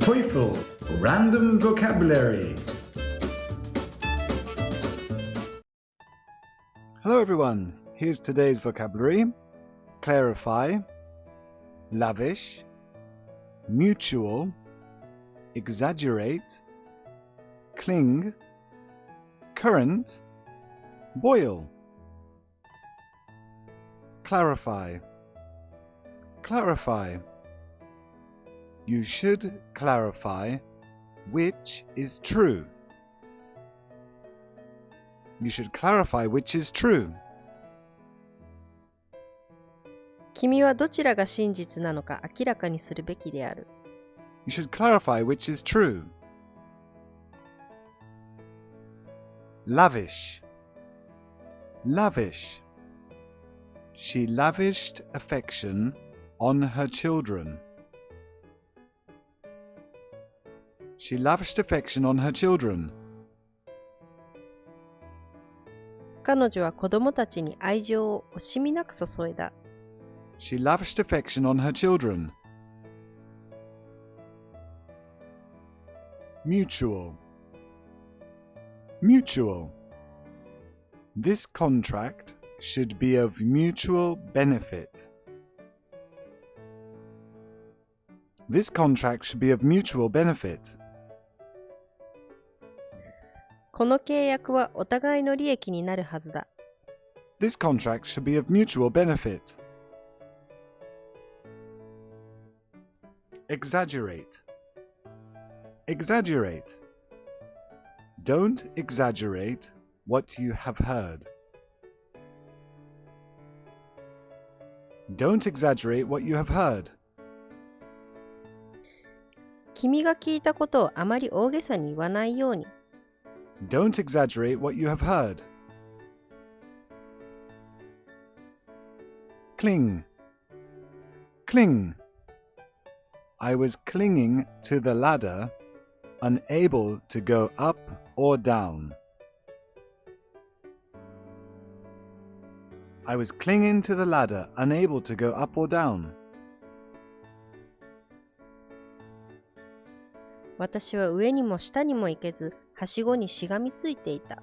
TOEFL Random Vocabulary. Hello everyone, here's today's vocabulary. Clarify, lavish, mutual, exaggerate, cling, current, boil. Clarify. Clarify. You should clarify which is true. You should clarify which is true. 君はどちらが真実なのか明らかにするべきである。You should clarify which is true. Lavish. Lavish. She lavished affection on her children. She lavished affection on her children. 彼女は子供たちに愛情を惜しみなく注いだ。She lavished affection on her children. Mutual. Mutual. This contract should be of mutual benefit. This contract should be of mutual benefit. この契約はお互いの利益になるはずだ。This contract should be of mutual benefit. Exaggerate. Exaggerate. Don't exaggerate what you have heard. Don't exaggerate what you have heard. 君が聞いたことをあまり大げさに言わないように。Don't exaggerate what you have heard. Cling. Cling. I was clinging to the ladder, unable to go up or down. I was clinging to the ladder, unable to go up or down. 私は上にも下にも行けず、はしごにしがみついていた。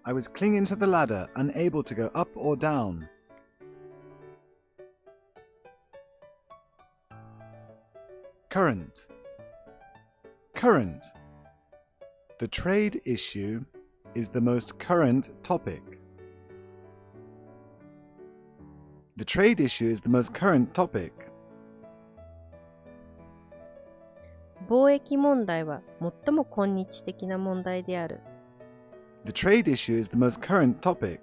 I was clinging to the ladder, unable to go up or down. Current. Current. The trade issue is the most current topic. The trade issue is the most current topic. 貿易問題は最も今日的な問題である。The trade issue is the most current topic.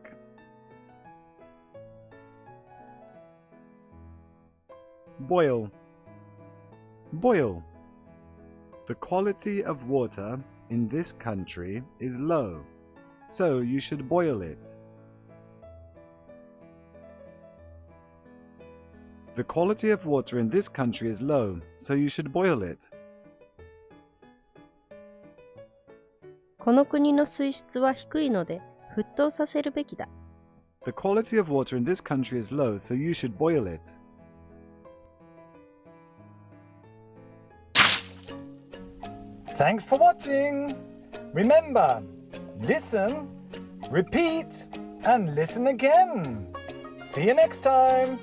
Boil. Boil. The quality of water in this country is low, so you should boil it. The quality of water in this country is low, so you should boil it. この国の水質は低いので沸騰させるべきだ。The quality of water in this country is low, so you should boil it. Thanks for watching! Remember, listen, repeat, and listen again. See you next time!